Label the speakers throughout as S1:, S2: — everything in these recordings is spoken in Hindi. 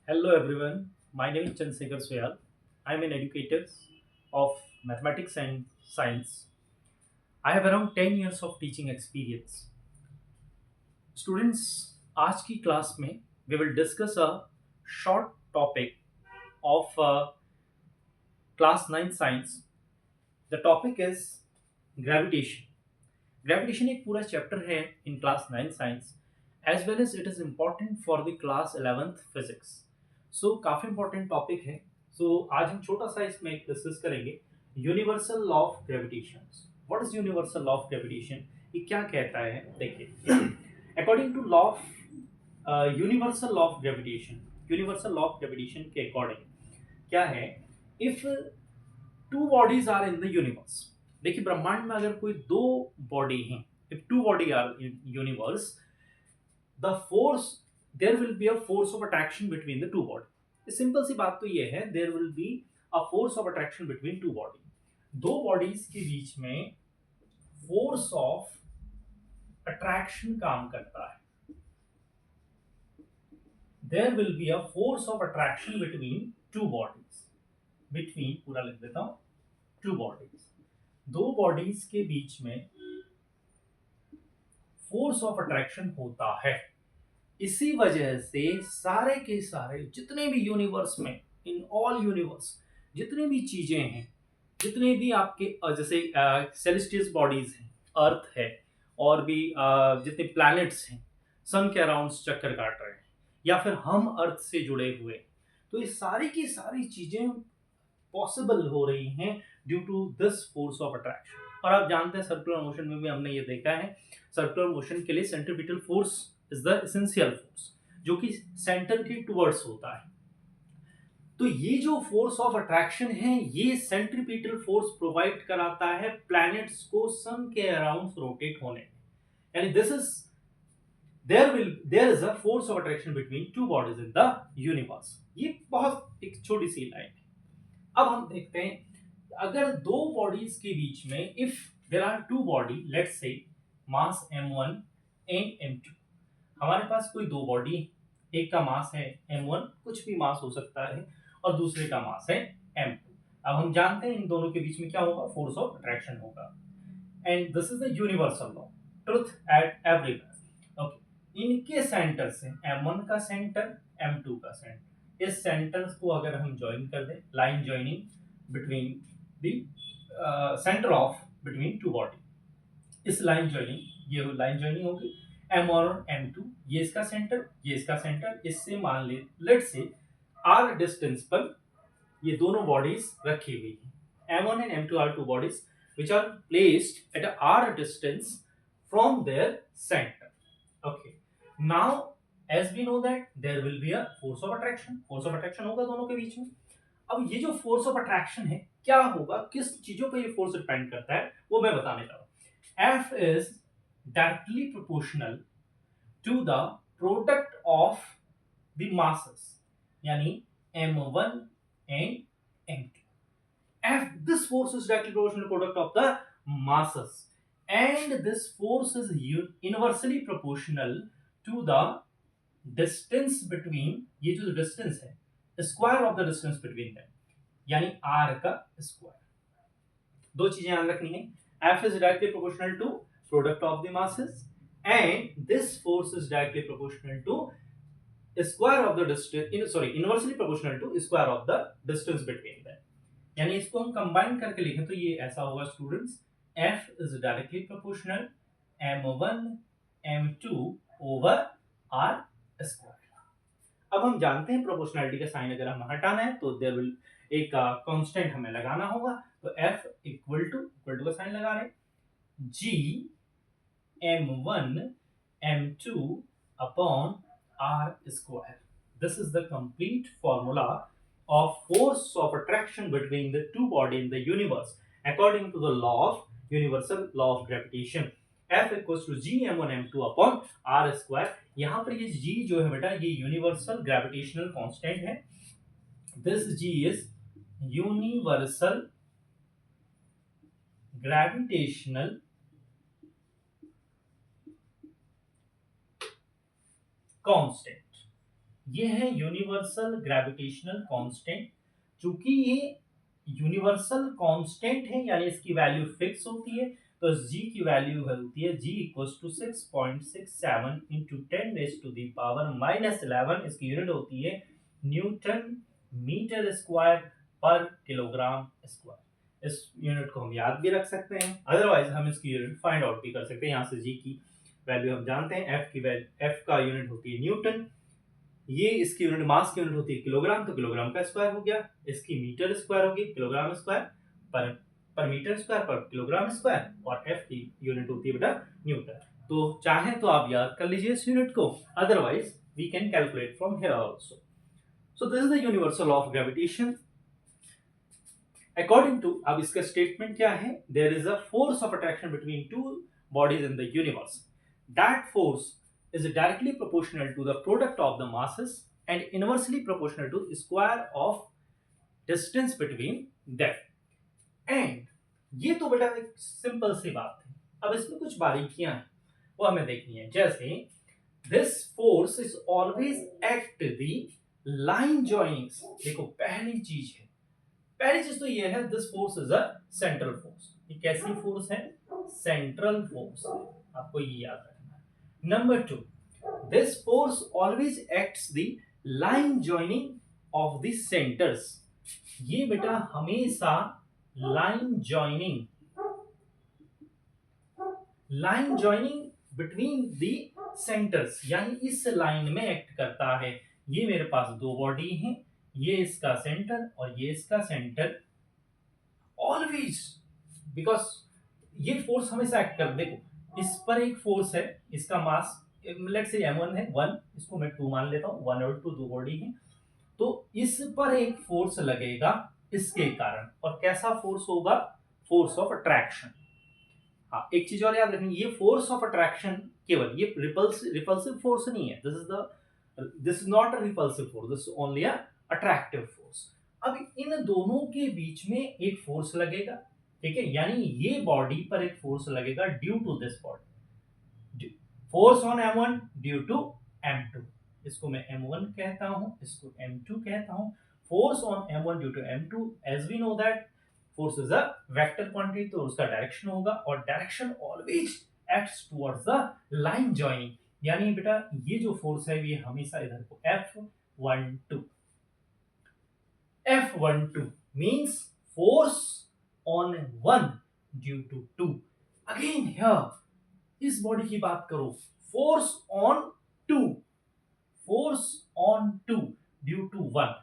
S1: Hello everyone, my name is Chandrasekhar Soyal. I am an educator of mathematics and science. I have around 10 years of teaching experience. Students, आज की क्लास में we will discuss a short topic of class 9 science. The topic is gravitation. Gravitation एक पूरा चैप्टर है in class 9 science as well as it is important for the class 11th physics. So काफी important topic है. So आज हम छोटा सा इसमें डिस्कस करेंगे universal law of gravitation. What is universal law of gravitation? ये क्या कहता है? देखिए, according to law of universal law of gravitation, universal law of gravitation के अकॉर्डिंग क्या है? If two bodies are in the universe, देखिए ब्रह्मांड में अगर कोई दो बॉडी हैं, if two body are in universe, the force, there will be a force of attraction between the two body. Simple सी बात तो ये है, there will be a force of attraction between two body. दो बॉडीज के बीच में फोर्स ऑफ अट्रैक्शन काम करता है. There will be a force of attraction between two bodies. Between पूरा लिख देता हूं, टू बॉडीज, दो बॉडीज के बीच में फोर्स ऑफ अट्रैक्शन होता है. इसी वजह से सारे के सारे जितने भी यूनिवर्स में, इन ऑल यूनिवर्स, जितनी भी चीजें हैं, जितने भी आपके जैसे सेलेस्टियस बॉडीज हैं, अर्थ है, और भी जितने प्लैनेट्स हैं सन के अराउंड चक्कर काट रहे हैं, या फिर हम अर्थ से जुड़े हुए हैं, तो ये सारी की सारी चीजें पॉसिबल हो रही हैं due to this force of attraction. और आप जानते हैं सर्कुलर मोशन में भी हमने ये देखा है, सर्कुलर मोशन के लिए centripetal force is the essential force, जो कि सेंटर के टुवर्ड्स होता है. तो ये जो फोर्स ऑफ अट्रैक्शन है, ये सेंट्रीपिटल फोर्स प्रोवाइड कराता है प्लैनेट्स को सन के अराउंड रोटेट होने में. यानी this is there is a force of attraction between two bodies in the universe. ये बहुत एक छोटी सी लाइन है. अब हम देखते हैं, अगर दो बॉडीज के बीच में, if there are two body, let's say mass m1 and m2. हमारे पास कोई दो बॉडी, एक का मास है m1, कुछ भी मास हो सकता है, और दूसरे का मास है m2. अब हम जानते हैं इन दोनों के बीच में क्या होगा? फोर्स ऑफ अट्रैक्शन होगा. And this is the universal law, truth eight everywhere. Okay, इनके सेंटर से m1 का सेंटर, m2 का सेंटर, इस सेंटर्स को अगर हम ज्वाइन कर दें, line joining between the centre of between two body, इस लाइन ज्वाइनिंग, ये लाइन ज्वाइनिंग होगी m और m2, ये इसका सेंटर, ये इसका सेंटर. इससे मान ले, लेट से r डिस्टेंस पर ये दोनों बॉडीज रखी हुई हैं. m1 and m2 are two bodies which are placed at a r distance from their center. Okay, now as we know that there will be a force of attraction. force of attraction होगा दोनों के बीच में. अब ये जो फोर्स ऑफ अट्रैक्शन है, क्या होगा, किस चीजों पर ये फोर्स डिपेंड करता है, वो मैं बताने जा रहा हूं. F is directly proportional to the product of the masses, यानी m1 and m2. F, this force is directly proportional to the product of the masses, and this force is inversely proportional to the distance between, ये जो distance है, square of the distance between them, यानी r का स्क्वायर. दो चीजें याद रखनी है. F is directly proportional to product of the masses, and this force is directly proportional to square of the distance, sorry, inversely proportional to square of the distance between them. यानी इसको हम कंबाइन करके लिखें तो ये ऐसा होगा students, F is directly proportional m1 m2 over r square. अब हम जानते हैं प्रोपोर्शनलिटी का साइन अगर हमें हटाना है तो देयर विल एक कांस्टेंट हमें लगाना होगा. तो F इक्वल टू का साइन लगा रहे हैं, G m1 m2 upon r square. This is the complete formula of force of attraction between the two body in the universe according to the law of universal law of gravitation. F equals to G m1 m2 upon r square. यहां पर ये G जो है बेटा, ये यूनिवर्सल ग्रेविटेशनल कांस्टेंट है. This G is universal gravitational constant. ये है यूनिवर्सल ग्रेविटेशनल कांस्टेंट। चूंकि ये यूनिवर्सल कांस्टेंट है यानी इसकी वैल्यू फिक्स होती है, तो g की वैल्यू होती है g इक्वल्स टू 6.67 इंटू 10⁻⁻11। इसकी यूनिट होती है न्यूटन मीटर स्क्वायर पर किलोग्राम स्क्वायर। इस यूनिट को हम याद भी रख सकते हैं, अदरवाइज हम इसकी यूनिट फाइंड आउट भी कर सकते हैं। यहाँ से g की वैल्यू हम जानते हैं, f की वैल्यू, f का यूनिट होती है न्यूटन, ये इसकी यूनिट मास की यूनिट होती है किलोग्राम, तो किलोग्राम का स्क्वायर हो गया, इसकी मीटर स्क्वायर होगी, किलोग्राम स्क्वायर पर पर मीटर स्क्वायर पर किलोग्राम स्क्वायर, और एफ की यूनिट होती है बेटा न्यूटन। तो चाहे तो आप याद कर लीजिए इस यूनिट को, otherwise we can calculate from here also. So this is the universal law of gravitation. According to, अब इसका स्टेटमेंट क्या है, there is a force of attraction between two bodies in the universe, that force is directly proportional to the product of the masses and inversely proportional to square of distance between them. And ये तो बेटा एक सिंपल सी बात है। अब इसमें कुछ बारीकियां हैं, वो हमें देखनी है। जैसे this force is always at the line joinings। देखो पहली चीज है, पहली चीज तो ये है, this force is a central force। ये कैसी फोर्स है, सेंट्रल फोर्स है, आपको ये याद रखना है। Number 2, this force always acts the line joining of the centers। ये बेटा हमेशा line joining between the centres, यानी इस लाइन में एक्ट करता है। ये मेरे पास दो बॉडी हैं, ये इसका सेंटर और ये इसका सेंटर, ऑलवेज, बिकॉज ये फोर्स हमेशा एक्ट कर, देखो इस पर एक फोर्स है, इसका मास लेट्स से m1 है 1, इसको मैं 2 मान लेता हूँ, 1 और 2 दो बॉडी है, तो इस पर एक फोर्स लगेगा इसके कारण, और कैसा फोर्स होगा, फोर्स ऑफ अट्रैक्शन। हाँ, एक चीज और याद रखनी, ये फोर्स ऑफ अट्रैक्शन केवल ये रिपल्सिव फोर्स नहीं है, this is not a repulsive force, this only a attractive force. अब इन दोनों के बीच में एक फोर्स लगेगा, ठीक है, यानी ये बॉडी पर एक फोर्स लगेगा due to this body, force on m1 due to m2, इसको मैं m1 कहता हूं, इसको m2 कहता हूं। Force on m1 due to m2, as we know that force is a vector quantity, तो उसका डायरेक्शन होगा, और direction always acts towards the line joining, यानी बेटा ये जो फोर्स है ये हमेशा इधर को F12 means force on 1 due to 2। Again here इस बॉडी की बात करो, फोर्स ऑन 2 ड्यू टू 1,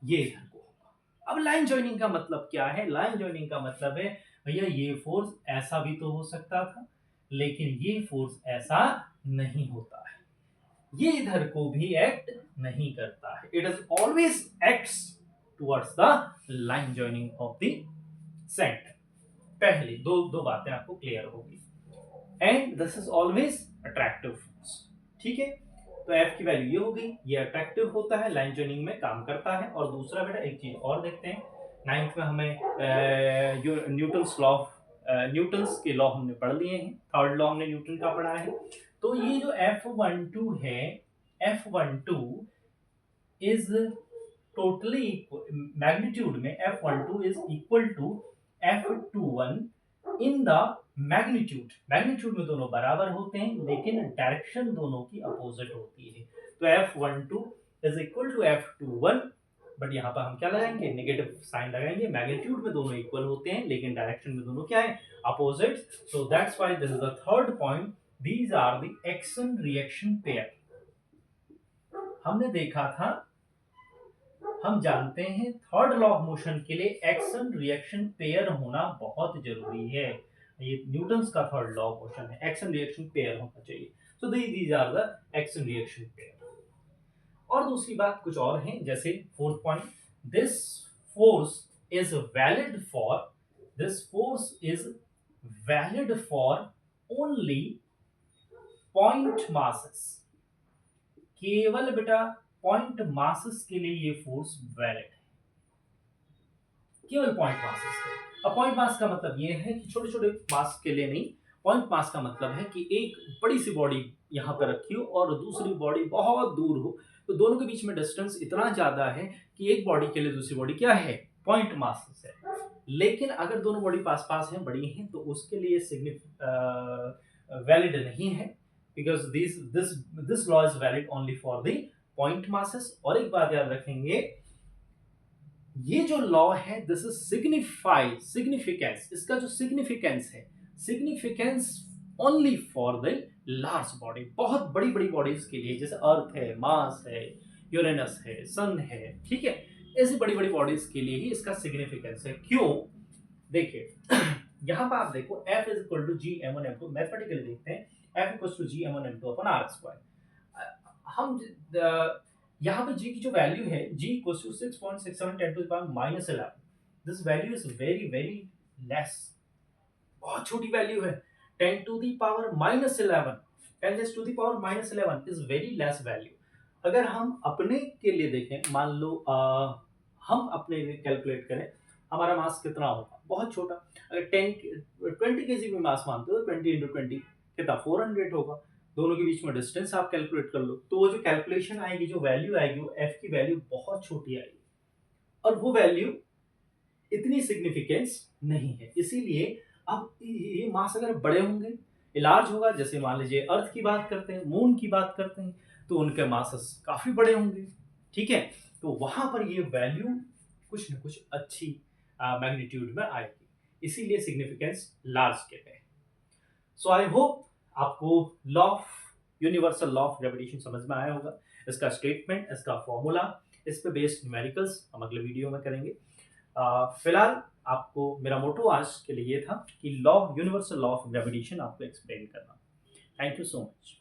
S1: ये इधर को होगा। अब लाइन जॉइनिंग का मतलब क्या है, लाइन जॉइनिंग का मतलब है भैया ये फोर्स ऐसा भी तो हो सकता था, लेकिन ये फोर्स ऐसा नहीं होता है, ये इधर को भी एक्ट नहीं करता है, it is always acts towards the line joining of the centre. पहली दो बातें आपको क्लियर होगी, and this is always attractive force, ठीक है। तो एफ की वैल्यू ये हो गई, ये अट्रैक्टिव होता है, लाइन जॉइनिंग में काम करता है। और दूसरा बेटा एक चीज और देखते हैं, 9th में हमें न्यूटन्स के लॉ हमने पढ़ लिए हैं, थर्ड लॉ हमने न्यूटन का पढ़ा है। तो ये जो F12 है, F12 इज टोटली मैग्नीट्यूड में F12 is equal to F21 in the magnitude में दोनों बराबर होते हैं, लेकिन डायरेक्शन दोनों की अपोजिट होती है। तो F12 is equal to F21, but यहाँ पर हम क्या लगाएंगे, नेगेटिव साइन लगाएंगे, मैग्नीट्यूड में दोनों इक्वल होते हैं, लेकिन डायरेक्शन में दोनों क्या है, opposite. So that's why this is the third point, these are the action reaction pair. हमने देखा था, हम जानते हैं थर्ड लॉ ऑफ मोशन के लिए एक्शन रिएक्शन पेयर होना बहुत जरूरी है, ये न्यूटन्स का थर्ड लॉ ऑफ मोशन है, एक्शन रिएक्शन पेयर होना चाहिए। So these are the action reaction pair. और दूसरी बात कुछ और है, जैसे fourth point, this force is valid for only point masses. केवल बेटा पॉइंट मासेस के लिए ये फोर्स वैलिड है, केवल पॉइंट मासेस के। अब पॉइंट मास का मतलब ये है कि छोटे छोटे मास के लिए नहीं, पॉइंट मास का मतलब है कि एक बड़ी सी बॉडी यहाँ पर रखी हो और दूसरी बॉडी बहुत दूर हो, तो दोनों के बीच में डिस्टेंस इतना ज़्यादा है कि एक बॉडी के लिए दूसरी बॉडी क्या है, पॉइंट मास है। लेकिन अगर दोनों बॉडी पास पास हैं, बड़ी हैं, तो उसके लिए वैलिड नहीं है, because this law is valid only for the point masses. और एक बात याद रखेंगे, ये जो लॉ है दिस इज सिग्निफिकेंस, इसका जो सिग्निफिकेंस है, significance only for the large body, बहुत बड़ी बड़ी बॉडीज के लिए, जैसे अर्थ है, मार्स है, यूरेनस है, सन है, ठीक है, ऐसी बड़ी बड़ी बॉडीज के लिए ही इसका सिग्निफिकेंस है। क्यों? देखिए यहां पर आप देखो F is equal to G M one M two, mathematically देखते हैं F equal to G M one M two upon R square. हम यहाँ पे g की जो वैल्यू है, g equals to 6.67 10 to the power minus 11, this value is very very less, बहुत छोटी वैल्यू है। 10 to the power minus 11, 10 raise to the power minus 11 is very less value. अगर हम अपने के लिए देखें, मान लो हम अपने लिए कैलकुलेट करें, हमारा मास कितना होगा, बहुत छोटा। अगर 20 केजी में मास मानते हो तो 20 इंटू 20 कितना, 400 होगा। दोनों के बीच में डिस्टेंस आप कैलकुलेट कर लो, तो वो जो कैलकुलेशन आएगी, जो वैल्यू आएगी, वो एफ की वैल्यू बहुत छोटी आएगी, और वो वैल्यू इतनी सिग्निफिकेंस नहीं है। इसीलिए अब ये मास अगर बड़े होंगे, लार्ज होगा, जैसे मान लीजिए अर्थ की बात करते हैं, मून की बात करते हैं, तो उनके मासेस काफी बड़े होंगे, ठीक है, तो वहां पर ये वैल्यू कुछ न कुछ अच्छी मैग्नीट्यूड में आएगी, इसीलिए सिग्निफिकेंस लार्ज कहते हैं। सो आई होप आपको law of universal law of gravitation समझ में आया होगा, इसका स्टेटमेंट, इसका फॉर्मूला, इस पे बेस्ड न्यूमेरिकल्स हम अगले वीडियो में करेंगे। फिलहाल आपको मेरा मोटो आज के लिए ये था कि law universal law of gravitation आपको एक्सप्लेन करना। Thank you so much.